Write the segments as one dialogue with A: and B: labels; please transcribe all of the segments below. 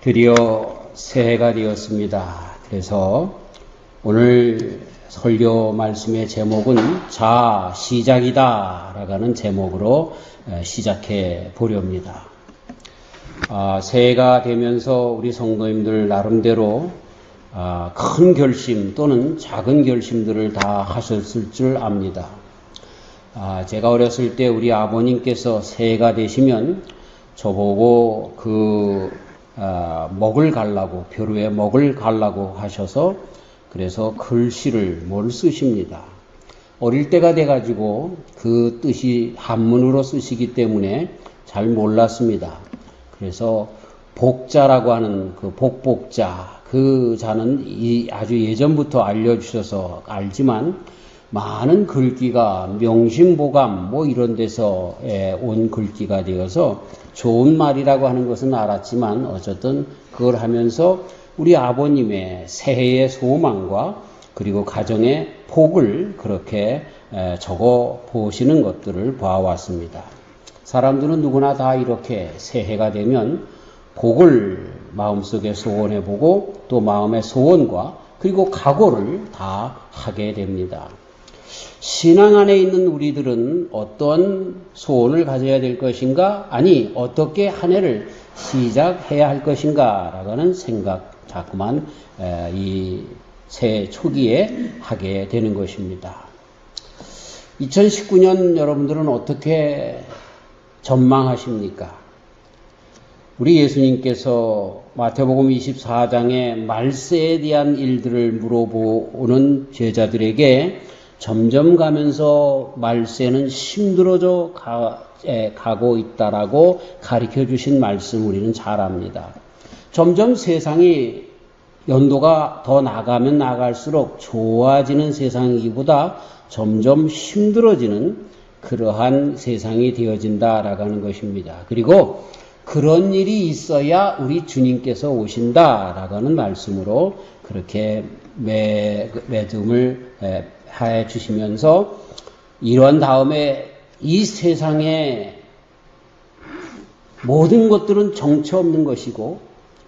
A: 드디어 새해가 되었습니다. 그래서 오늘 설교 말씀의 제목은 자 시작이다 라는 제목으로 시작해 보렵니다. 새해가 되면서 우리 성도님들 나름대로 큰 결심 또는 작은 결심들을 다 하셨을 줄 압니다. 제가 어렸을 때 우리 아버님께서 새해가 되시면 저보고 먹을 갈라고, 벼루에 먹을 갈라고 하셔서 그래서 글씨를 뭘 쓰십니다. 어릴 때가 돼가지고 그 뜻이 한문으로 쓰시기 때문에 잘 몰랐습니다. 그래서 복자라고 하는 그 복복자, 그 자는 아주 예전부터 알려주셔서 알지만 많은 글귀가 명심보감 이런 데서 온 글귀가 되어서 좋은 말이라고 하는 것은 알았지만 어쨌든 그걸 하면서 우리 아버님의 새해의 소망과 그리고 가정의 복을 그렇게 적어 보시는 것들을 봐왔습니다. 사람들은 누구나 다 이렇게 새해가 되면 복을 마음속에 소원해보고 또 마음의 소원과 그리고 각오를 다 하게 됩니다. 신앙 안에 있는 우리들은 어떤 소원을 가져야 될 것인가? 아니, 어떻게 한 해를 시작해야 할 것인가? 라는 생각 자꾸만 이 새해 초기에 하게 되는 것입니다. 2019년 여러분들은 어떻게 전망하십니까? 우리 예수님께서 마태복음 24장에 말세에 대한 일들을 물어보는 제자들에게 점점 가면서 말세는 힘들어져 가고 있다라고 가르쳐 주신 말씀 우리는 잘 압니다. 점점 세상이 연도가 더 나가면 나갈수록 좋아지는 세상이기보다 점점 힘들어지는 그러한 세상이 되어진다라고 하는 것입니다. 그리고 그런 일이 있어야 우리 주님께서 오신다라고 하는 말씀으로 그렇게 매듭을 해 주시면서 이런 다음에 이 세상에 모든 것들은 정처 없는 것이고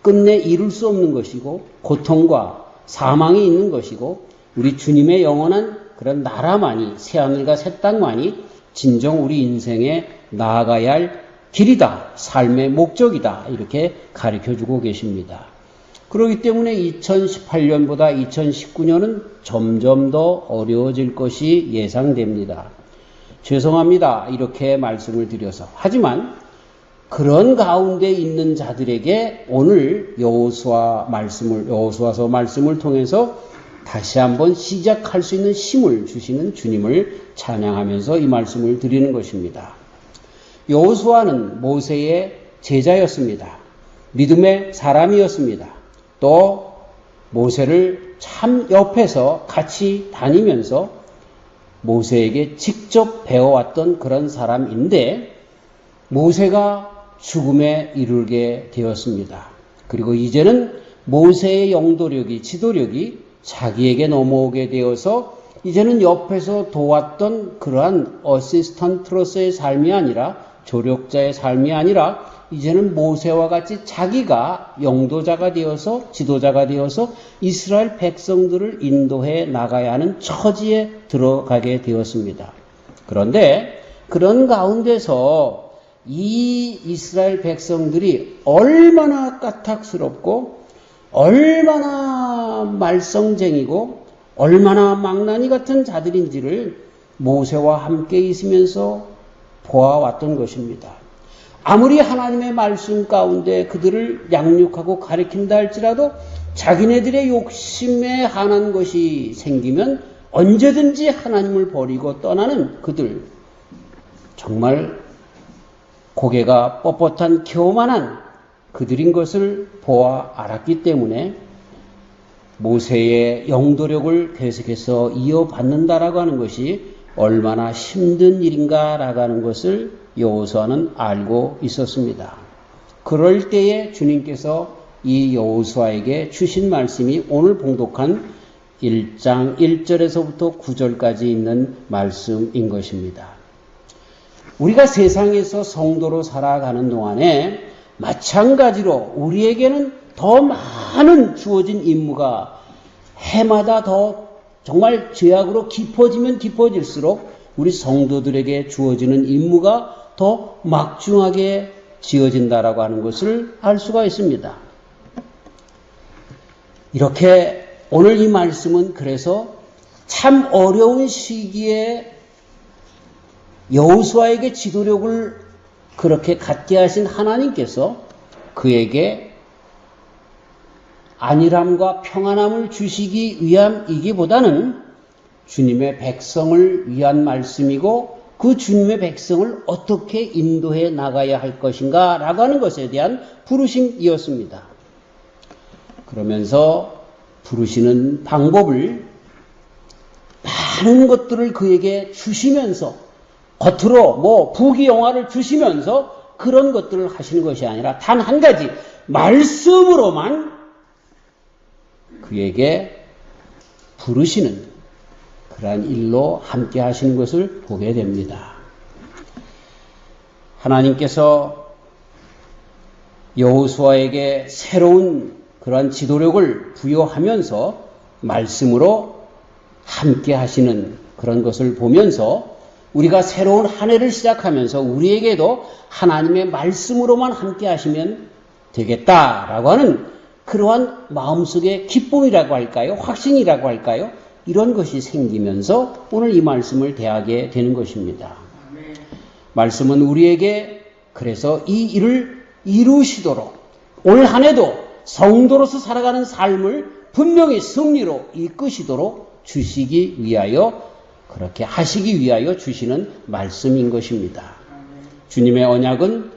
A: 끝내 이룰 수 없는 것이고 고통과 사망이 있는 것이고 우리 주님의 영원한 그런 나라만이 새하늘과 새 땅만이 진정 우리 인생에 나아가야 할 길이다. 삶의 목적이다. 이렇게 가르쳐주고 계십니다. 그렇기 때문에 2018년보다 2019년은 점점 더 어려워질 것이 예상됩니다. 죄송합니다. 이렇게 말씀을 드려서. 하지만 그런 가운데 있는 자들에게 오늘 여호수아서 말씀을 통해서 다시 한번 시작할 수 있는 힘을 주시는 주님을 찬양하면서 이 말씀을 드리는 것입니다. 여호수아는 모세의 제자였습니다. 믿음의 사람이었습니다. 또 모세를 참 옆에서 같이 다니면서 모세에게 직접 배워왔던 그런 사람인데 모세가 죽음에 이르게 되었습니다. 그리고 이제는 모세의 영도력이, 지도력이 자기에게 넘어오게 되어서 이제는 옆에서 도왔던 그러한 어시스턴트로서의 삶이 아니라 조력자의 삶이 아니라 이제는 모세와 같이 자기가 영도자가 되어서 지도자가 되어서 이스라엘 백성들을 인도해 나가야 하는 처지에 들어가게 되었습니다. 그런데 그런 가운데서 이 이스라엘 백성들이 얼마나 까탈스럽고 얼마나 말썽쟁이고 얼마나 망나니 같은 자들인지를 모세와 함께 있으면서 보아왔던 것입니다. 아무리 하나님의 말씀 가운데 그들을 양육하고 가르친다 할지라도 자기네들의 욕심에 한한 것이 생기면 언제든지 하나님을 버리고 떠나는 그들, 정말 고개가 뻣뻣한 교만한 그들인 것을 보아 알았기 때문에 모세의 영도력을 계속해서 이어받는다라고 하는 것이 얼마나 힘든 일인가라고 하는 것을 여호수아는 알고 있었습니다. 그럴 때에 주님께서 이 여호수아에게 주신 말씀이 오늘 봉독한 1장 1절에서부터 9절까지 있는 말씀인 것입니다. 우리가 세상에서 성도로 살아가는 동안에 마찬가지로 우리에게는 더 많은 주어진 임무가 해마다 더 정말 죄악으로 깊어지면 깊어질수록 우리 성도들에게 주어지는 임무가 더 막중하게 지어진다라고 하는 것을 알 수가 있습니다. 이렇게 오늘 이 말씀은 그래서 참 어려운 시기에 여호수아에게 지도력을 그렇게 갖게 하신 하나님께서 그에게 안일함과 평안함을 주시기 위함이기보다는 주님의 백성을 위한 말씀이고 그 주님의 백성을 어떻게 인도해 나가야 할 것인가 라고 하는 것에 대한 부르심이었습니다. 그러면서 부르시는 방법을 많은 것들을 그에게 주시면서 겉으로 부귀영화를 주시면서 그런 것들을 하시는 것이 아니라 단 한 가지 말씀으로만 그에게 부르시는 그러한 일로 함께 하시는 것을 보게 됩니다. 하나님께서 여호수아에게 새로운 그러한 지도력을 부여하면서 말씀으로 함께 하시는 그런 것을 보면서 우리가 새로운 한 해를 시작하면서 우리에게도 하나님의 말씀으로만 함께 하시면 되겠다라고 하는 그러한 마음속의 기쁨이라고 할까요? 확신이라고 할까요? 이런 것이 생기면서 오늘 이 말씀을 대하게 되는 것입니다. 말씀은 우리에게 그래서 이 일을 이루시도록 올 한 해도 성도로서 살아가는 삶을 분명히 승리로 이끄시도록 주시기 위하여 그렇게 하시기 위하여 주시는 말씀인 것입니다. 주님의 언약은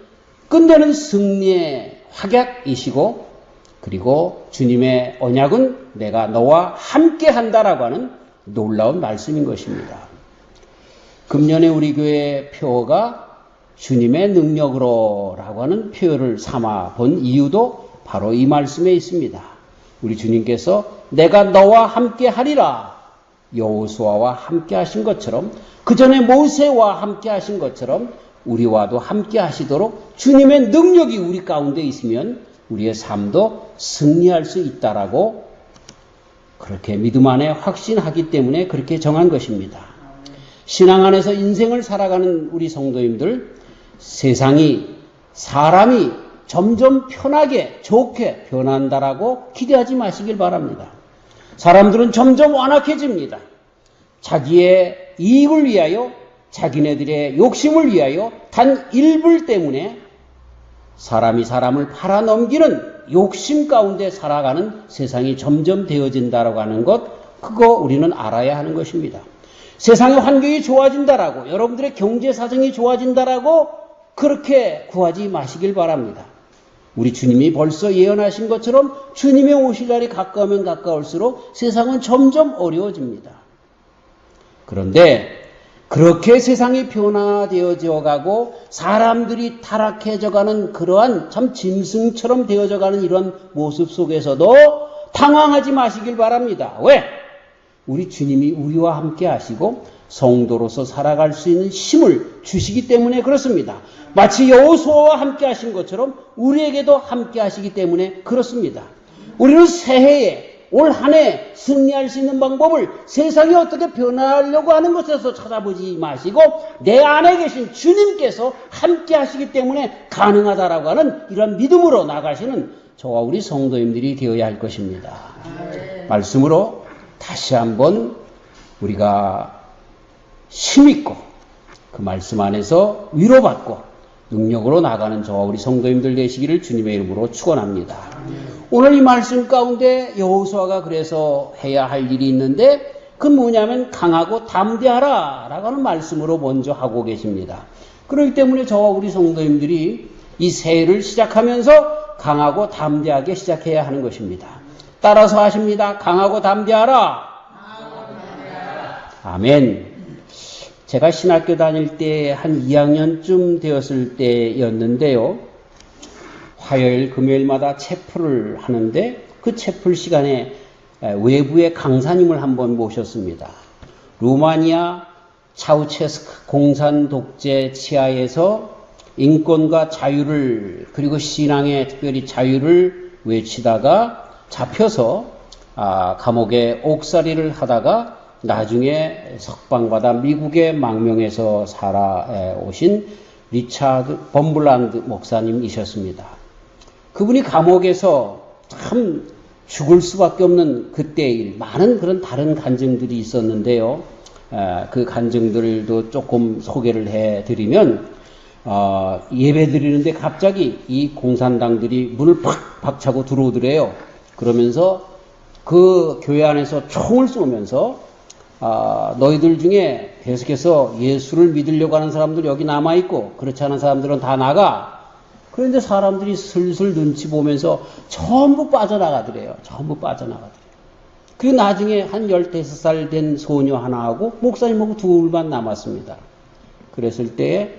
A: 끝내는 승리의 확약이시고 그리고 주님의 언약은 내가 너와 함께 한다라고 하는 놀라운 말씀인 것입니다. 금년에 우리 교회의 표어가 주님의 능력으로 라고 하는 표현을 삼아 본 이유도 바로 이 말씀에 있습니다. 우리 주님께서 내가 너와 함께 하리라 여호수아와 함께 하신 것처럼 그 전에 모세와 함께 하신 것처럼 우리와도 함께 하시도록 주님의 능력이 우리 가운데 있으면 우리의 삶도 승리할 수 있다라고 그렇게 믿음 안에 확신하기 때문에 그렇게 정한 것입니다. 신앙 안에서 인생을 살아가는 우리 성도님들, 세상이 사람이 점점 편하게 좋게 변한다라고 기대하지 마시길 바랍니다. 사람들은 점점 완악해집니다. 자기의 이익을 위하여 자기네들의 욕심을 위하여 단 일불 때문에 사람이 사람을 팔아넘기는 욕심 가운데 살아가는 세상이 점점 되어진다라고 하는 것, 그거 우리는 알아야 하는 것입니다. 세상의 환경이 좋아진다라고, 여러분들의 경제 사정이 좋아진다라고 그렇게 구하지 마시길 바랍니다. 우리 주님이 벌써 예언하신 것처럼 주님의 오실 날이 가까우면 가까울수록 세상은 점점 어려워집니다. 그런데 그렇게 세상이 변화되어져 가고 사람들이 타락해져 가는 그러한 참 짐승처럼 되어져 가는 이런 모습 속에서도 당황하지 마시길 바랍니다. 왜? 우리 주님이 우리와 함께 하시고 성도로서 살아갈 수 있는 힘을 주시기 때문에 그렇습니다. 마치 여호수아와 함께 하신 것처럼 우리에게도 함께 하시기 때문에 그렇습니다. 우리는 새해에 올 한 해 승리할 수 있는 방법을 세상이 어떻게 변하려고 하는 것에서 찾아보지 마시고 내 안에 계신 주님께서 함께 하시기 때문에 가능하다라고 하는 이런 믿음으로 나가시는 저와 우리 성도님들이 되어야 할 것입니다. 말씀으로 다시 한번 우리가 힘있고 그 말씀 안에서 위로받고 능력으로 나가는 저와 우리 성도님들 되시기를 주님의 이름으로 축원합니다. 오늘 이 말씀 가운데 여호수아가 그래서 해야 할 일이 있는데 그 뭐냐면 강하고 담대하라 라고 하는 말씀으로 먼저 하고 계십니다. 그렇기 때문에 저와 우리 성도님들이 이 새해를 시작하면서 강하고 담대하게 시작해야 하는 것입니다. 따라서 하십니다. 강하고 담대하라. 아멘. 제가 신학교 다닐 때 한 2학년쯤 되었을 때였는데요. 화요일, 금요일마다 채플을 하는데 그 채플 시간에 외부의 강사님을 한번 모셨습니다. 루마니아 차우체스크 공산 독재 치하에서 인권과 자유를 그리고 신앙의 특별히 자유를 외치다가 잡혀서 감옥에 옥살이를 하다가 나중에 석방받아 미국에 망명해서 살아오신 리차드 범블란드 목사님이셨습니다. 그분이 감옥에서 참 죽을 수밖에 없는 그때의 일, 많은 그런 다른 간증들이 있었는데요. 그 간증들도 조금 소개를 해드리면 예배 드리는데 갑자기 이 공산당들이 문을 팍 박차고 들어오더래요. 그러면서 그 교회 안에서 총을 쏘면서 너희들 중에 계속해서 예수를 믿으려고 하는 사람들 여기 남아있고 그렇지 않은 사람들은 다 나가. 그런데 사람들이 슬슬 눈치 보면서 전부 빠져나가더래요. 전부 빠져나가더래요. 그리고 나중에 한 15살 된 소녀 하나하고 목사님하고 둘만 남았습니다. 그랬을 때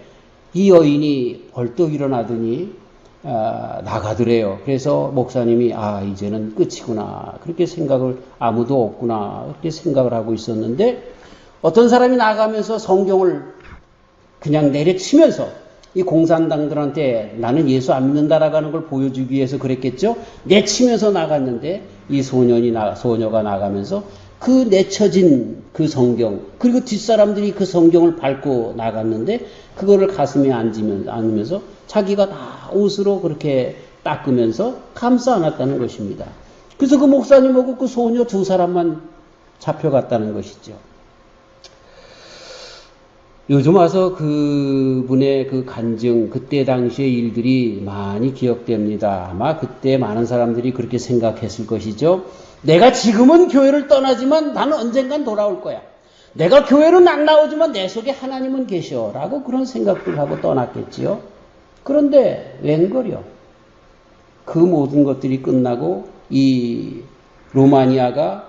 A: 이 여인이 벌떡 일어나더니 나가더래요. 그래서 목사님이 이제는 끝이구나. 그렇게 생각을 아무도 없구나. 그렇게 생각을 하고 있었는데 어떤 사람이 나가면서 성경을 그냥 내려치면서 이 공산당들한테 나는 예수 안 믿는다라고 하는 걸 보여주기 위해서 그랬겠죠. 내치면서 나갔는데 이 소녀가 나가면서 그 내쳐진 그 성경 그리고 뒷사람들이 그 성경을 밟고 나갔는데 그거를 가슴에 안으면서 자기가 다 옷으로 그렇게 닦으면서 감싸 안았다는 것입니다. 그래서 그 목사님하고 그 소녀 두 사람만 잡혀갔다는 것이죠. 요즘 와서 그분의 그 간증, 그때 당시의 일들이 많이 기억됩니다. 아마 그때 많은 사람들이 그렇게 생각했을 것이죠. 내가 지금은 교회를 떠나지만 나는 언젠간 돌아올 거야. 내가 교회는 안 나오지만 내 속에 하나님은 계셔. 라고 그런 생각을 하고 떠났겠지요. 그런데 웬걸요. 그 모든 것들이 끝나고 이 루마니아가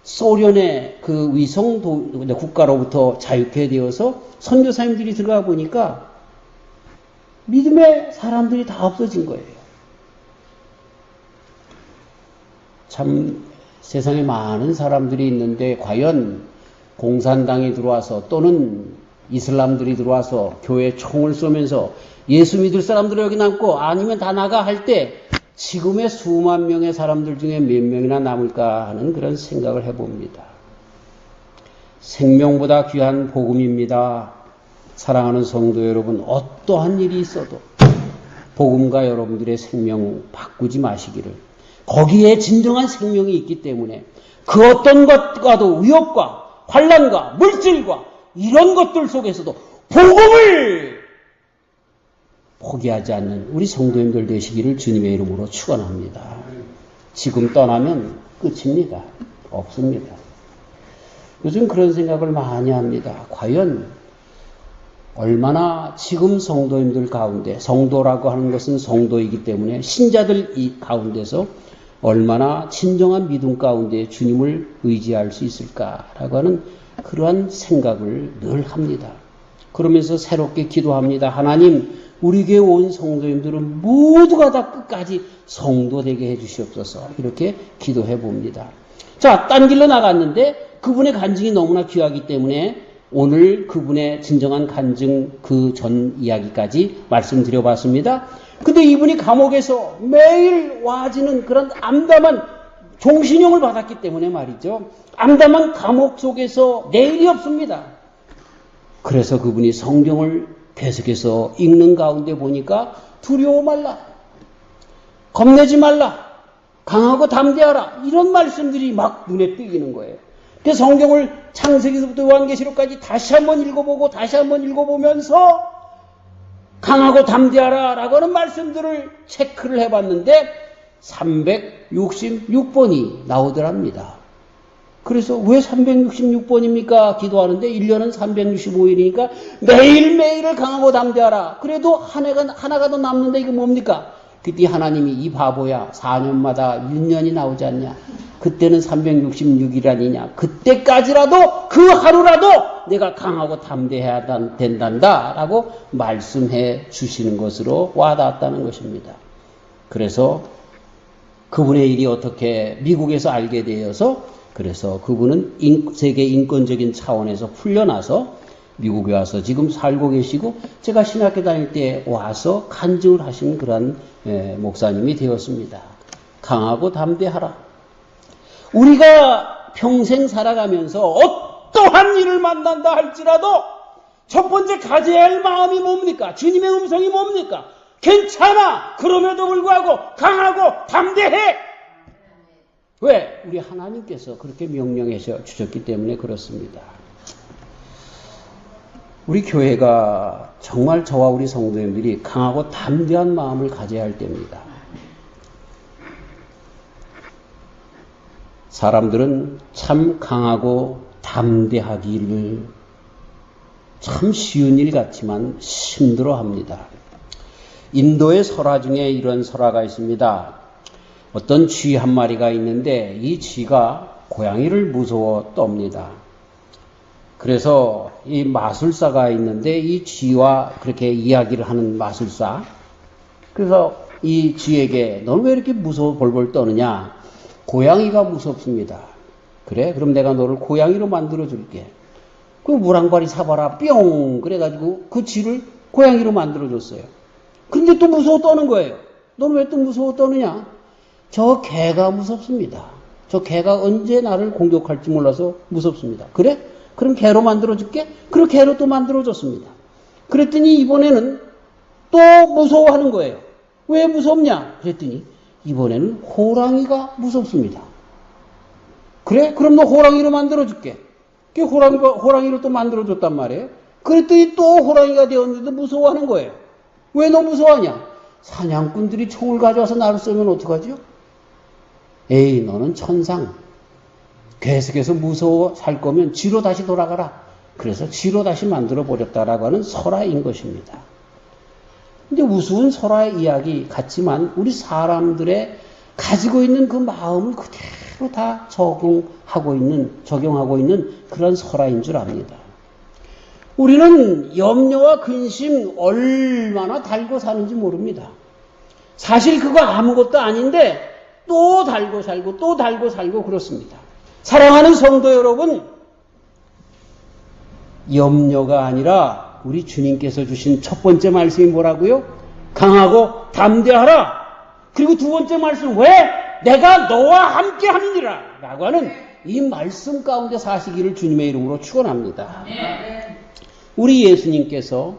A: 소련의 그 위성 국가로부터 자유케 되어서 선교사님들이 들어가 보니까 믿음의 사람들이 다 없어진 거예요. 참 세상에 많은 사람들이 있는데 과연 공산당이 들어와서 또는 이슬람들이 들어와서 교회에 총을 쏘면서 예수 믿을 사람들이 여기 남고 아니면 다 나가 할 때 지금의 수만 명의 사람들 중에 몇 명이나 남을까 하는 그런 생각을 해봅니다. 생명보다 귀한 복음입니다. 사랑하는 성도 여러분, 어떠한 일이 있어도 복음과 여러분들의 생명 바꾸지 마시기를. 거기에 진정한 생명이 있기 때문에 그 어떤 것과도 위협과 환난과 물질과 이런 것들 속에서도 복음을 포기하지 않는 우리 성도님들 되시기를 주님의 이름으로 축원합니다. 지금 떠나면 끝입니다. 없습니다. 요즘 그런 생각을 많이 합니다. 과연 얼마나 지금 성도님들 가운데, 성도라고 하는 것은 성도이기 때문에 신자들 이 가운데서 얼마나 진정한 믿음 가운데 주님을 의지할 수 있을까라고 하는 그러한 생각을 늘 합니다. 그러면서 새롭게 기도합니다. 하나님, 우리 교회 온 성도님들은 모두가 다 끝까지 성도 되게 해주시옵소서. 이렇게 기도해 봅니다. 자, 딴 길로 나갔는데 그분의 간증이 너무나 귀하기 때문에 오늘 그분의 진정한 간증 그 전 이야기까지 말씀드려봤습니다. 근데 이분이 감옥에서 매일 와지는 그런 암담한 종신형을 받았기 때문에 말이죠. 암담한 감옥 속에서 내일이 없습니다. 그래서 그분이 성경을 계속해서 읽는 가운데 보니까 두려워 말라, 겁내지 말라, 강하고 담대하라 이런 말씀들이 막 눈에 띄는 거예요. 그래서 성경을 창세기서부터 요한계시록까지 다시 한번 읽어보고 다시 한번 읽어보면서 강하고 담대하라 라고 하는 말씀들을 체크를 해봤는데 366번이 나오더랍니다. 그래서 왜 366번입니까? 기도하는데 1년은 365일이니까 매일매일을 강하고 담대하라. 그래도 하나가 더 남는데 이거 뭡니까? 그때 하나님이 이 바보야 4년마다 1년이 나오지 않냐? 그때는 366일 아니냐? 그때까지라도 그 하루라도 내가 강하고 담대해야 된단다 라고 말씀해 주시는 것으로 와닿았다는 것입니다. 그래서 그분의 일이 어떻게 미국에서 알게 되어서 그래서 그분은 세계 인권적인 차원에서 풀려나서 미국에 와서 지금 살고 계시고 제가 신학교 다닐 때 와서 간증을 하신 그런 목사님이 되었습니다. 강하고 담대하라. 우리가 평생 살아가면서 어떠한 일을 만난다 할지라도 첫 번째 가져야 할 마음이 뭡니까? 주님의 음성이 뭡니까? 괜찮아. 그럼에도 불구하고 강하고 담대해. 왜? 우리 하나님께서 그렇게 명령해 주셨기 때문에 그렇습니다. 우리 교회가 정말 저와 우리 성도님들이 강하고 담대한 마음을 가져야 할 때입니다. 사람들은 참 강하고 담대하기를 참 쉬운 일 같지만 힘들어합니다. 인도의 설화 중에 이런 설화가 있습니다. 어떤 쥐 한 마리가 있는데 이 쥐가 고양이를 무서워 떱니다. 그래서 이 마술사가 있는데 이 쥐와 그렇게 이야기를 하는 마술사. 그래서 이 쥐에게 너는 왜 이렇게 무서워 벌벌 떠느냐? 고양이가 무섭습니다. 그래? 그럼 내가 너를 고양이로 만들어 줄게. 그 무랑발이 사봐라 뿅 그래가지고 그 쥐를 고양이로 만들어 줬어요. 근데 또 무서워 떠는 거예요. 너는 왜 또 무서워 떠느냐? 저 개가 무섭습니다. 저 개가 언제 나를 공격할지 몰라서 무섭습니다. 그래? 그럼 개로 만들어줄게? 그럼 개로 또 만들어줬습니다. 그랬더니 이번에는 또 무서워하는 거예요. 왜 무섭냐? 그랬더니 이번에는 호랑이가 무섭습니다. 그래? 그럼 너 호랑이로 만들어줄게. 그 호랑이를 또 만들어줬단 말이에요. 그랬더니 또 호랑이가 되었는데도 무서워하는 거예요. 왜 너 무서워하냐? 사냥꾼들이 총을 가져와서 나를 쏘면 어떡하죠? 에이, 너는 천상. 계속해서 무서워 살 거면 쥐로 다시 돌아가라. 그래서 쥐로 다시 만들어 버렸다라고 하는 설화인 것입니다. 근데 우스운 설화의 이야기 같지만 우리 사람들의 가지고 있는 그 마음을 그대로 다 적용하고 있는 그런 설화인 줄 압니다. 우리는 염려와 근심 얼마나 달고 사는지 모릅니다. 사실 그거 아무것도 아닌데 또 달고 살고 또 달고 살고 그렇습니다. 사랑하는 성도 여러분, 염려가 아니라 우리 주님께서 주신 첫 번째 말씀이 뭐라고요? 강하고 담대하라. 그리고 두 번째 말씀, 왜? 내가 너와 함께 함이니라 라고 하는 이 말씀 가운데 사시기를 주님의 이름으로 축원합니다. 우리 예수님께서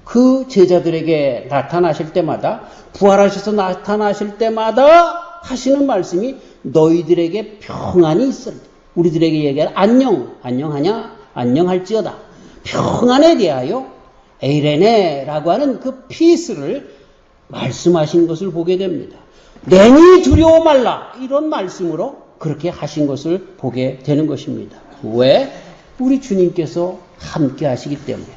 A: 그 제자들에게 나타나실 때마다, 부활하셔서 나타나실 때마다 하시는 말씀이 너희들에게 평안이 있으라. 우리들에게 얘기할 안녕하냐? 안녕할지어다. 평안에 대하여 에이레네라고 하는 그 피스를 말씀하신 것을 보게 됩니다. 내니 두려워 말라. 이런 말씀으로 그렇게 하신 것을 보게 되는 것입니다. 왜? 우리 주님께서 함께 하시기 때문에.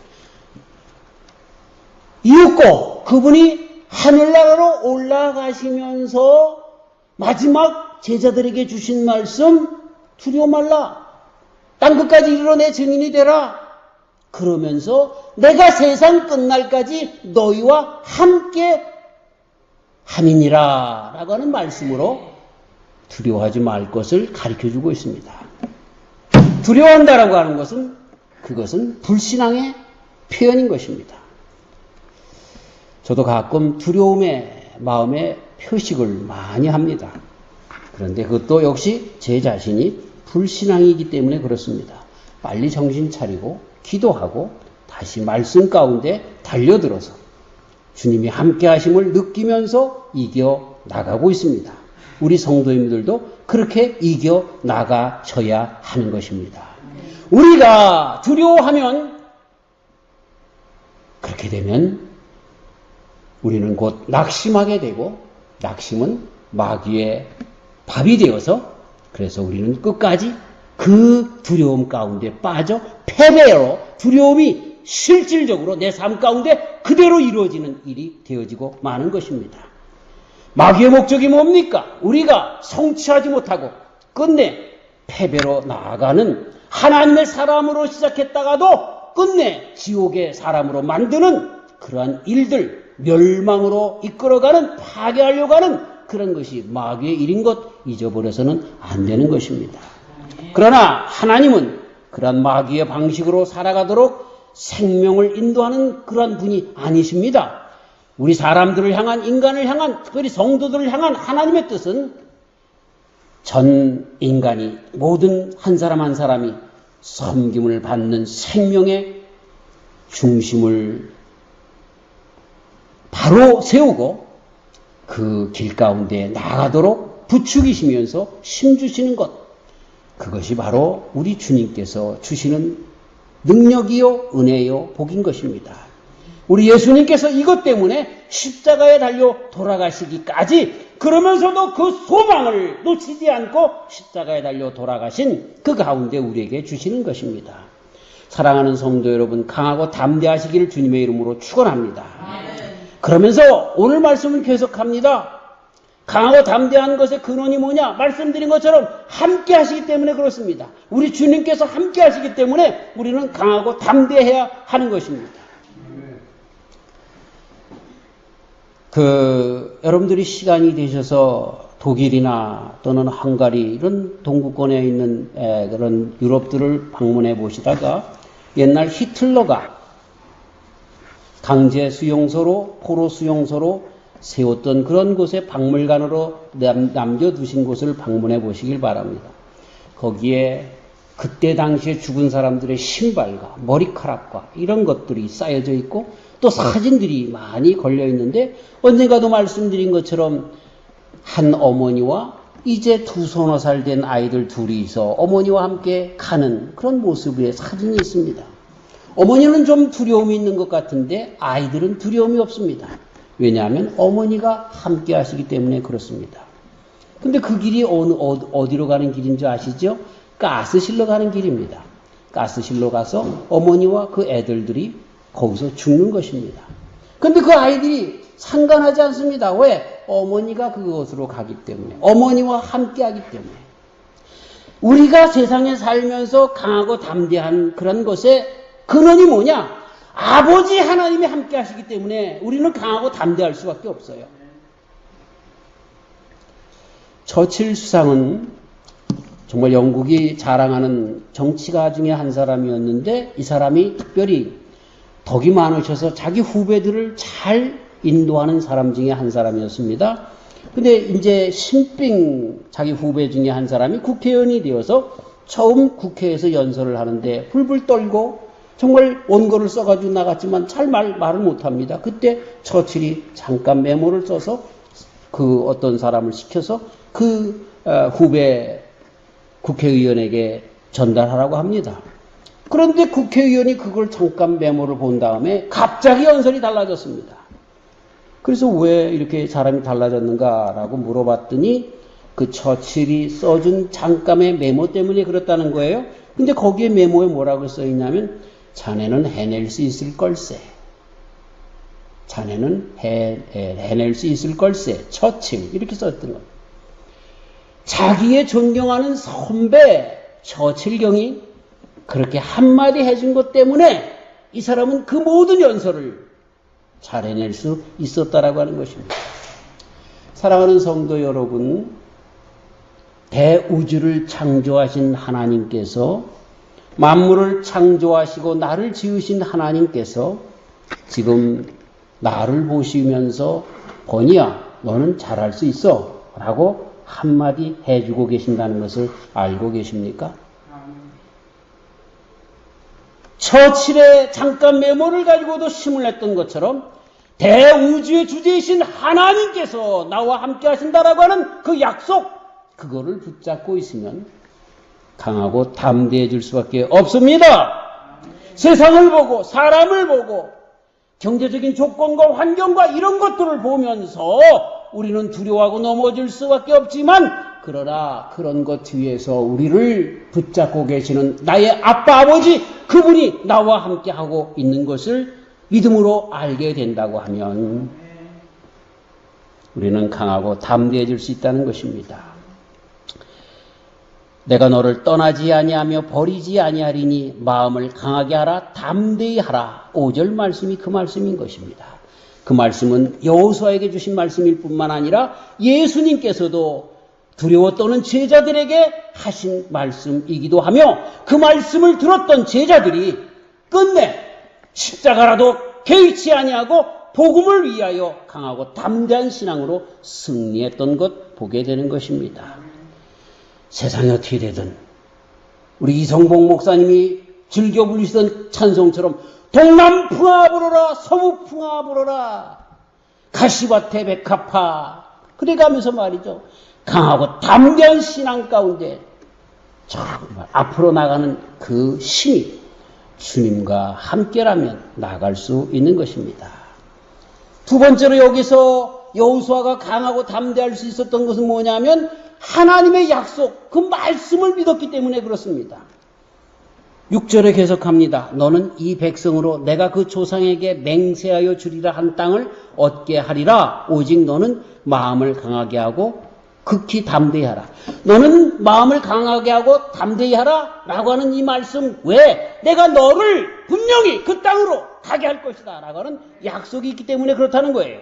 A: 이윽고 그분이 하늘나라로 올라가시면서 마지막 제자들에게 주신 말씀, 두려워 말라. 땅끝까지 이르러 내 증인이 되라. 그러면서 내가 세상 끝날까지 너희와 함께 함이니라 라고 하는 말씀으로 두려워하지 말 것을 가르쳐주고 있습니다. 두려워한다라고 하는 것은 그것은 불신앙의 표현인 것입니다. 저도 가끔 두려움의 마음의 표식을 많이 합니다. 그런데 그것도 역시 제 자신이 불신앙이기 때문에 그렇습니다. 빨리 정신 차리고 기도하고 다시 말씀 가운데 달려들어서 주님이 함께 하심을 느끼면서 이겨 나가고 있습니다. 우리 성도님들도 그렇게 이겨 나가셔야 하는 것입니다. 우리가 두려워하면 그렇게 되면 우리는 곧 낙심하게 되고 낙심은 마귀의 밥이 되어서 그래서 우리는 끝까지 그 두려움 가운데 빠져 패배로 두려움이 실질적으로 내 삶 가운데 그대로 이루어지는 일이 되어지고 마는 것입니다. 마귀의 목적이 뭡니까? 우리가 성취하지 못하고 끝내 패배로 나아가는 하나님의 사람으로 시작했다가도 끝내 지옥의 사람으로 만드는 그러한 일들, 멸망으로 이끌어가는, 파괴하려고 하는 그런 것이 마귀의 일인 것 잊어버려서는 안 되는 것입니다. 그러나 하나님은 그러한 마귀의 방식으로 살아가도록 생명을 인도하는 그러한 분이 아니십니다. 우리 사람들을 향한, 인간을 향한, 특별히 성도들을 향한 하나님의 뜻은 전 인간이 모든 한 사람 한 사람이 섬김을 받는 생명의 중심을 바로 세우고 그 길 가운데 나아가도록 부추기시면서 힘주시는 것, 그것이 바로 우리 주님께서 주시는 능력이요 은혜요 복인 것입니다. 우리 예수님께서 이것 때문에 십자가에 달려 돌아가시기까지, 그러면서도 그 소망을 놓치지 않고 십자가에 달려 돌아가신 그 가운데 우리에게 주시는 것입니다. 사랑하는 성도 여러분, 강하고 담대하시기를 주님의 이름으로 축원합니다. 그러면서 오늘 말씀을 계속합니다. 강하고 담대한 것의 근원이 뭐냐? 말씀드린 것처럼 함께 하시기 때문에 그렇습니다. 우리 주님께서 함께 하시기 때문에 우리는 강하고 담대해야 하는 것입니다. 여러분들이 시간이 되셔서 독일이나 또는 헝가리 이런 동구권에 있는 그런 유럽들을 방문해 보시다가 옛날 히틀러가 강제 수용소로, 포로 수용소로 세웠던 그런 곳에 박물관으로 남겨두신 곳을 방문해 보시길 바랍니다. 거기에 그때 당시에 죽은 사람들의 신발과 머리카락과 이런 것들이 쌓여져 있고 또 사진들이 많이 걸려 있는데, 언젠가도 말씀드린 것처럼 한 어머니와 이제 2~3살 된 아이들 둘이서 어머니와 함께 가는 그런 모습의 사진이 있습니다. 어머니는 좀 두려움이 있는 것 같은데 아이들은 두려움이 없습니다. 왜냐하면 어머니가 함께 하시기 때문에 그렇습니다. 근데 그 길이 어디로 가는 길인 줄 아시죠? 가스실로 가는 길입니다. 가스실로 가서 어머니와 그 애들들이 거기서 죽는 것입니다. 근데 그 아이들이 상관하지 않습니다. 왜? 어머니가 그곳으로 가기 때문에, 어머니와 함께 하기 때문에. 우리가 세상에 살면서 강하고 담대한 그런 것의 근원이 뭐냐? 아버지 하나님이 함께 하시기 때문에 우리는 강하고 담대할 수밖에 없어요. 처칠 수상은 정말 영국이 자랑하는 정치가 중에 한 사람이었는데, 이 사람이 특별히 덕이 많으셔서 자기 후배들을 잘 인도하는 사람 중에 한 사람이었습니다. 근데 이제 신빙 자기 후배 중에 한 사람이 국회의원이 되어서 처음 국회에서 연설을 하는데 불불 떨고 정말 원고를 써가지고 나갔지만 잘 말을 못합니다. 그때 처칠이 잠깐 메모를 써서 그 어떤 사람을 시켜서 그 후배 국회의원에게 전달하라고 합니다. 그런데 국회의원이 그걸 잠깐 메모를 본 다음에 갑자기 연설이 달라졌습니다. 그래서 왜 이렇게 사람이 달라졌는가라고 물어봤더니 그 처칠이 써준 잠깐의 메모 때문에 그렇다는 거예요. 근데 거기에 메모에 뭐라고 써있냐면, 자네는 해낼 수 있을 걸세. 자네는 해낼 수 있을 걸세. 처칠. 이렇게 썼던 겁니다. 자기의 존경하는 선배 처칠경이 그렇게 한마디 해준 것 때문에 이 사람은 그 모든 연설을 잘 해낼 수 있었다라고 하는 것입니다. 사랑하는 성도 여러분, 대우주를 창조하신 하나님께서, 만물을 창조하시고 나를 지으신 하나님께서 지금 나를 보시면서 버니야 너는 잘할 수 있어 라고 한마디 해주고 계신다는 것을 알고 계십니까? 처칠의 잠깐 메모를 가지고도 힘을 냈던 것처럼 대우주의 주제이신 하나님께서 나와 함께 하신다라고 하는 그 약속, 그거를 붙잡고 있으면 강하고 담대해질 수밖에 없습니다. 세상을 보고 사람을 보고 경제적인 조건과 환경과 이런 것들을 보면서 우리는 두려워하고 넘어질 수밖에 없지만, 그러나 그런 것 뒤에서 우리를 붙잡고 계시는 나의 아빠 아버지, 그분이 나와 함께하고 있는 것을 믿음으로 알게 된다고 하면 우리는 강하고 담대해질 수 있다는 것입니다. 내가 너를 떠나지 아니하며 버리지 아니하리니 마음을 강하게 하라, 담대히 하라. 5절 말씀이 그 말씀인 것입니다. 그 말씀은 여호수아에게 주신 말씀일 뿐만 아니라 예수님께서도 두려워 떠는 제자들에게 하신 말씀이기도 하며, 그 말씀을 들었던 제자들이 끝내 십자가라도 개의치 아니하고 복음을 위하여 강하고 담대한 신앙으로 승리했던 것 보게 되는 것입니다. 세상이 어떻게 되든 우리 이성복 목사님이 즐겨 부르시던 찬송처럼 동남풍아 불어라 서부풍아 불어라 가시밭에 백합화 그래가면서 말이죠. 강하고 담대한 신앙 가운데 정말 앞으로 나가는 그 힘이 주님과 함께라면 나갈 수 있는 것입니다. 두 번째로 여기서 여호수아가 강하고 담대할 수 있었던 것은 뭐냐면 하나님의 약속, 그 말씀을 믿었기 때문에 그렇습니다. 6절에 계속합니다. 너는 이 백성으로 내가 그 조상에게 맹세하여 주리라 한 땅을 얻게 하리라. 오직 너는 마음을 강하게 하고 극히 담대히 하라. 너는 마음을 강하게 하고 담대히 하라 라고 하는 이 말씀 왜? 내가 너를 분명히 그 땅으로 가게 할 것이다 라고 하는 약속이 있기 때문에 그렇다는 거예요.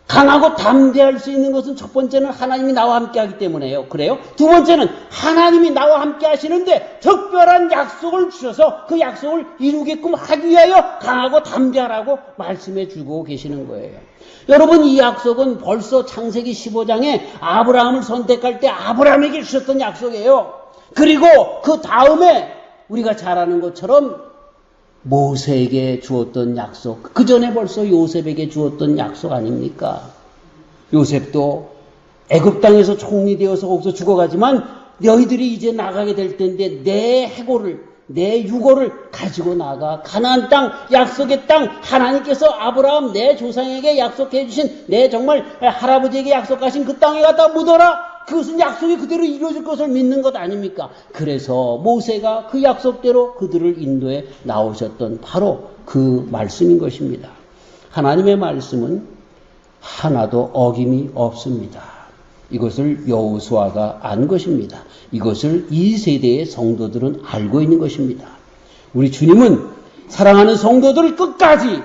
A: 강하고 담대할 수 있는 것은 첫 번째는 하나님이 나와 함께 하기 때문에요. 그래요? 두 번째는 하나님이 나와 함께 하시는데 특별한 약속을 주셔서 그 약속을 이루게끔 하기 위하여 강하고 담대하라고 말씀해 주고 계시는 거예요. 여러분, 이 약속은 벌써 창세기 15장에 아브라함을 선택할 때 아브라함에게 주셨던 약속이에요. 그리고 그 다음에 우리가 잘 아는 것처럼 모세에게 주었던 약속, 그 전에 벌써 요셉에게 주었던 약속 아닙니까? 요셉도 애굽 땅에서 총리 되어서 거기서 죽어가지만 너희들이 이제 나가게 될 텐데 내 해골을, 내 유골을 가지고 나가 가나안 땅, 약속의 땅, 하나님께서 아브라함 내 조상에게 약속해 주신 내 정말 할아버지에게 약속하신 그 땅에 갖다 묻어라. 그것은 약속이 그대로 이루어질 것을 믿는 것 아닙니까? 그래서 모세가 그 약속대로 그들을 인도해 나오셨던 바로 그 말씀인 것입니다. 하나님의 말씀은 하나도 어김이 없습니다. 이것을 여호수아가 안 것입니다. 이것을 이 세대의 성도들은 알고 있는 것입니다. 우리 주님은 사랑하는 성도들을 끝까지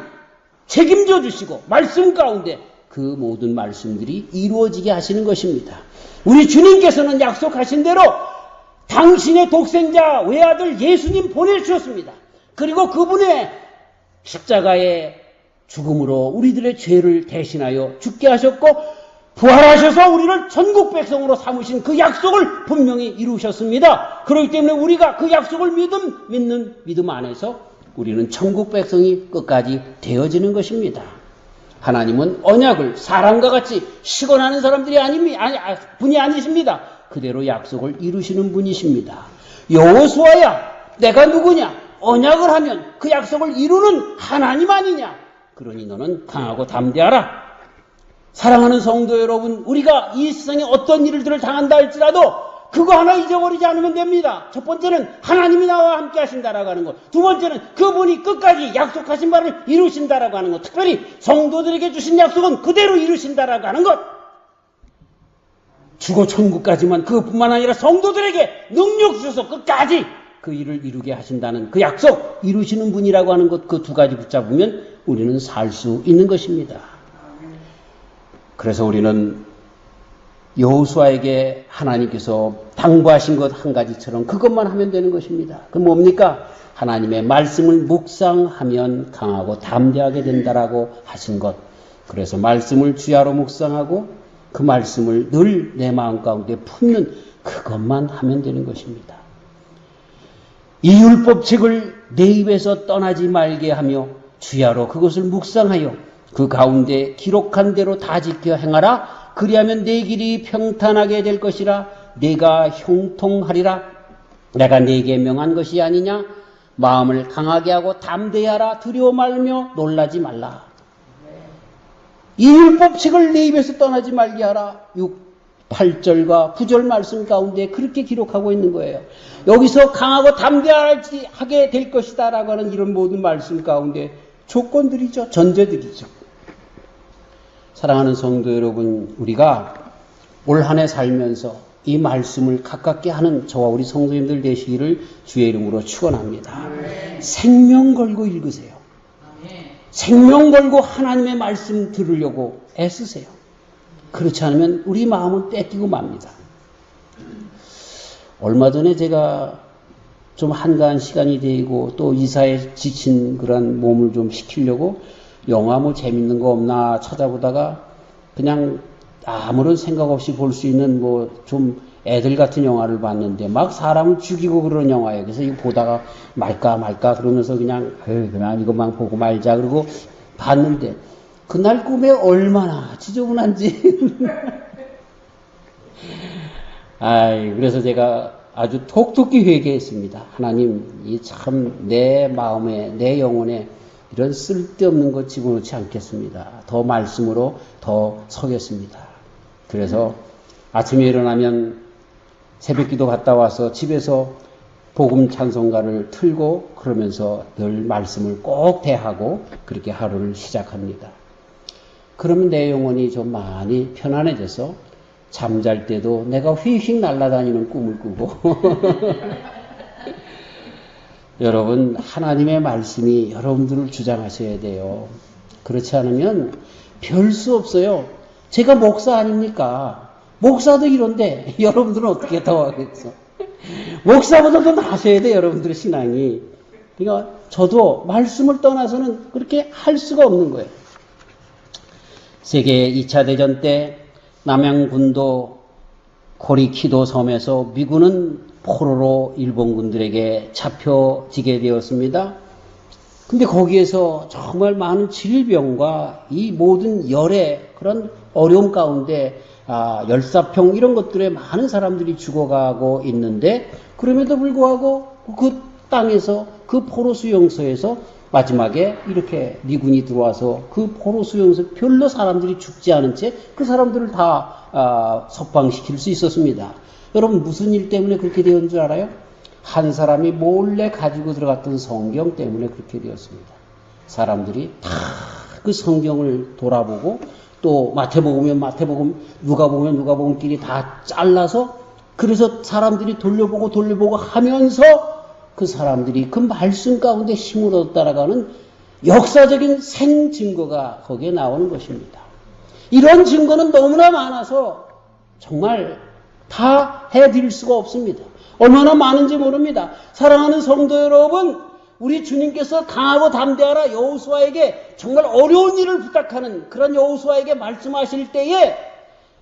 A: 책임져 주시고 말씀 가운데 그 모든 말씀들이 이루어지게 하시는 것입니다. 우리 주님께서는 약속하신 대로 당신의 독생자 외아들 예수님 보내주셨습니다. 그리고 그분의 십자가의 죽음으로 우리들의 죄를 대신하여 죽게 하셨고 부활하셔서 우리를 천국 백성으로 삼으신 그 약속을 분명히 이루셨습니다. 그렇기 때문에 우리가 그 약속을 믿는 믿음 안에서 우리는 천국 백성이 끝까지 되어지는 것입니다. 하나님은 언약을 사람과 같이 시건하는 사람들이 분이 아니십니다. 그대로 약속을 이루시는 분이십니다. 여호수아야, 내가 누구냐? 언약을 하면 그 약속을 이루는 하나님 아니냐? 그러니 너는 강하고 담대하라. 사랑하는 성도 여러분, 우리가 이 세상에 어떤 일들을 당한다 할지라도 그거 하나 잊어버리지 않으면 됩니다. 첫 번째는 하나님이 나와 함께 하신다라고 하는 것. 두 번째는 그분이 끝까지 약속하신 바를 이루신다라고 하는 것. 특별히 성도들에게 주신 약속은 그대로 이루신다라고 하는 것. 죽어 천국까지만 그뿐만 아니라 성도들에게 능력 주셔서 끝까지 그 일을 이루게 하신다는 그 약속 이루시는 분이라고 하는 것, 그 두 가지 붙잡으면 우리는 살 수 있는 것입니다. 그래서 우리는 여호수아에게 하나님께서 당부하신 것 한 가지처럼 그것만 하면 되는 것입니다. 그 뭡니까? 하나님의 말씀을 묵상하면 강하고 담대하게 된다라고 하신 것. 그래서 말씀을 주야로 묵상하고 그 말씀을 늘 내 마음 가운데 품는 그것만 하면 되는 것입니다. 이 율법책을 내 입에서 떠나지 말게 하며 주야로 그것을 묵상하여 그 가운데 기록한 대로 다 지켜 행하라. 그리하면 내 길이 평탄하게 될 것이라. 내가 형통하리라. 내가 네게 명한 것이 아니냐. 마음을 강하게 하고 담대히 하라. 두려워 말며 놀라지 말라. 이 율법책을 내 입에서 떠나지 말게 하라. 8절과 9절 말씀 가운데 그렇게 기록하고 있는 거예요. 여기서 강하고 담대하게 될 것이다 라고 하는 이런 모든 말씀 가운데 조건들이죠. 전제들이죠. 사랑하는 성도 여러분, 우리가 올 한 해 살면서 이 말씀을 가깝게 하는 저와 우리 성도님들 되시기를 주의 이름으로 축원합니다. 생명 걸고 읽으세요. 생명 걸고 하나님의 말씀 들으려고 애쓰세요. 그렇지 않으면 우리 마음은 뺏기고 맙니다. 얼마 전에 제가 좀 한가한 시간이 되고 또 이사에 지친 그런 몸을 좀 식히려고 영화 뭐 재밌는 거 없나 찾아보다가 그냥 아무런 생각 없이 볼 수 있는 뭐 좀 애들 같은 영화를 봤는데 막 사람을 죽이고 그러는 영화예요. 그래서 이거 보다가 말까 그러면서 그냥 이것만 보고 말자 그러고 봤는데 그날 꿈에 얼마나 지저분한지. 그래서 제가 아주 톡톡히 회개했습니다. 하나님, 이 참 내 마음에, 내 영혼에 이런 쓸데없는 것 집어넣지 않겠습니다. 더 말씀으로 더 서겠습니다. 그래서 아침에 일어나면 새벽기도 갔다 와서 집에서 복음 찬송가를 틀고 그러면서 늘 말씀을 꼭 대하고 그렇게 하루를 시작합니다. 그러면 내 영혼이 좀 많이 편안해져서 잠잘 때도 내가 휙휙 날아다니는 꿈을 꾸고 여러분, 하나님의 말씀이 여러분들을 주장하셔야 돼요. 그렇지 않으면 별 수 없어요. 제가 목사 아닙니까? 목사도 이런데 여러분들은 어떻게 더 하겠어? 목사보다도 나으셔야 돼, 여러분들의 신앙이. 그러니까 저도 말씀을 떠나서는 그렇게 할 수가 없는 거예요. 세계 2차 대전 때 남양군도 고리키도 섬에서 미군은 포로로 일본군들에게 잡혀지게 되었습니다. 근데 거기에서 정말 많은 질병과 이 모든 열의 그런 어려움 가운데 열사병 이런 것들에 많은 사람들이 죽어가고 있는데 그럼에도 불구하고 그 땅에서 그 포로 수용소에서 마지막에 이렇게 미군이 들어와서 그 포로 수용소 별로 사람들이 죽지 않은 채 그 사람들을 다 석방시킬 수 있었습니다. 여러분 무슨 일 때문에 그렇게 되었는 줄 알아요? 한 사람이 몰래 가지고 들어갔던 성경 때문에 그렇게 되었습니다. 사람들이 다 그 성경을 돌아보고 또 마태복음이면 마태복음, 누가복음끼리 다 잘라서 그래서 사람들이 돌려보고 하면서 그 사람들이 그 말씀 가운데 힘을 얻어 따라가는 역사적인 생증거가 거기에 나오는 것입니다. 이런 증거는 너무나 많아서 정말 다 해드릴 수가 없습니다. 얼마나 많은지 모릅니다. 사랑하는 성도 여러분, 우리 주님께서 강하고 담대하라 여호수아에게 정말 어려운 일을 부탁하는 그런 여호수아에게 말씀하실 때에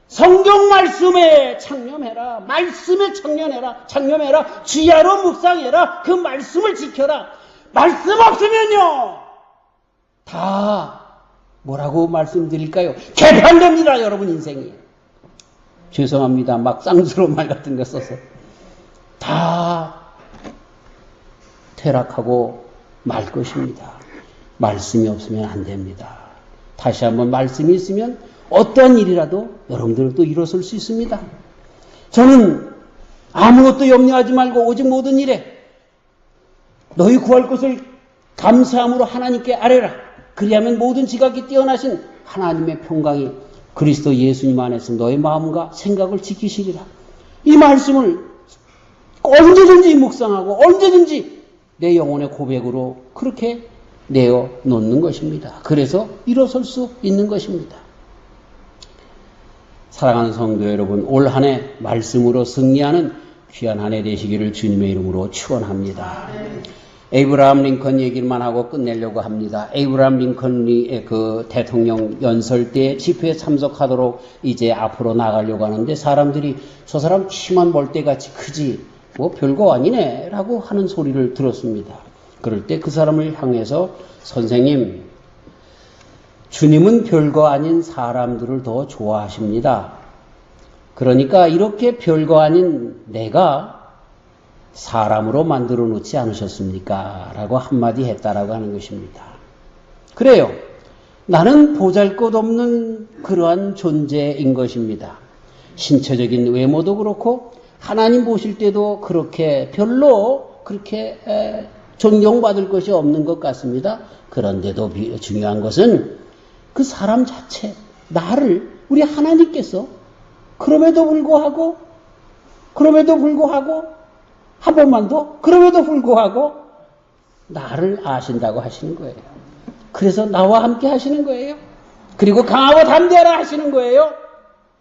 A: 성경 말씀에 창념해라. 말씀에 창념해라. 주야로 묵상해라. 그 말씀을 지켜라. 말씀 없으면요. 다 뭐라고 말씀드릴까요? 개판됩니다. 여러분 인생이. 죄송합니다. 막 쌍스러운 말 같은 거 써서. 다 퇴락하고 말 것입니다. 말씀이 없으면 안 됩니다. 다시 한번 말씀이 있으면 어떤 일이라도 여러분들은 또 일어설 수 있습니다. 저는 아무것도 염려하지 말고 오직 모든 일에 너희 구할 것을 감사함으로 하나님께 아뢰라. 그리하면 모든 지각이 뛰어나신 하나님의 평강이 그리스도 예수님 안에서 너의 마음과 생각을 지키시리라. 이 말씀을 언제든지 묵상하고 언제든지 내 영혼의 고백으로 그렇게 내어 놓는 것입니다. 그래서 일어설 수 있는 것입니다. 사랑하는 성도 여러분, 올 한 해 말씀으로 승리하는 귀한 한 해 되시기를 주님의 이름으로 축원합니다. 에이브라함 링컨 얘기만 하고 끝내려고 합니다. 에이브라함 링컨이 그 대통령 연설 때 집회에 참석하도록 이제 앞으로 나가려고 하는데 사람들이 저 사람 키만 멀대같이 크지 뭐 별거 아니네 라고 하는 소리를 들었습니다. 그럴 때 그 사람을 향해서 선생님, 주님은 별거 아닌 사람들을 더 좋아하십니다. 그러니까 이렇게 별거 아닌 내가 사람으로 만들어 놓지 않으셨습니까? 라고 한마디 했다라고 하는 것입니다. 그래요. 나는 보잘것없는 그러한 존재인 것입니다. 신체적인 외모도 그렇고 하나님 보실 때도 그렇게 별로 그렇게 존경받을 것이 없는 것 같습니다. 그런데도 중요한 것은 그 사람 자체, 나를 우리 하나님께서 그럼에도 불구하고 한 번만 더 그럼에도 불구하고 나를 아신다고 하시는 거예요. 그래서 나와 함께 하시는 거예요. 그리고 강하고 담대하라 하시는 거예요.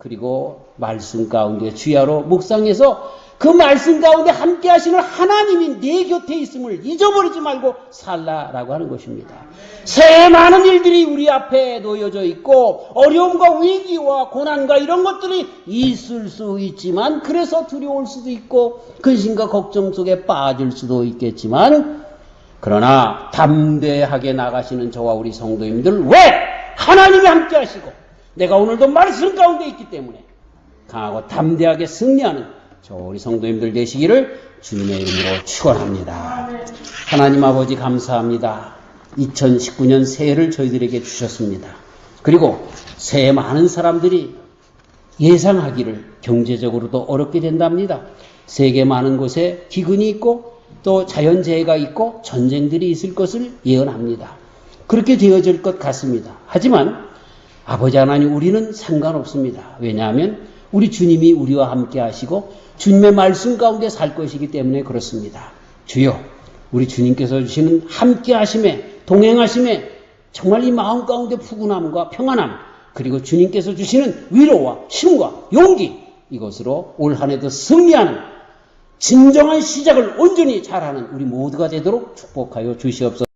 A: 그리고 말씀 가운데 주야로 묵상해서 그 말씀 가운데 함께 하시는 하나님이 내 곁에 있음을 잊어버리지 말고 살라라고 하는 것입니다. 새해 많은 일들이 우리 앞에 놓여져 있고 어려움과 위기와 고난과 이런 것들이 있을 수 있지만 그래서 두려울 수도 있고 근심과 걱정 속에 빠질 수도 있겠지만 그러나 담대하게 나가시는 저와 우리 성도님들 왜? 하나님이 함께 하시고 내가 오늘도 말씀 가운데 있기 때문에 강하고 담대하게 승리하는 저 우리 성도님들 되시기를 주님의 이름으로 축원합니다. 하나님 아버지 감사합니다. 2019년 새해를 저희들에게 주셨습니다. 그리고 새해 많은 사람들이 예상하기를 경제적으로도 어렵게 된답니다. 세계 많은 곳에 기근이 있고 또 자연재해가 있고 전쟁들이 있을 것을 예언합니다. 그렇게 되어질 것 같습니다. 하지만 아버지 하나님 우리는 상관없습니다. 왜냐하면 우리 주님이 우리와 함께 하시고 주님의 말씀 가운데 살 것이기 때문에 그렇습니다. 주여 우리 주님께서 주시는 함께 하심에 동행하심에 정말 이 마음 가운데 푸근함과 평안함 그리고 주님께서 주시는 위로와 힘과 용기 이것으로 올 한 해도 승리하는 진정한 시작을 온전히 잘하는 우리 모두가 되도록 축복하여 주시옵소서.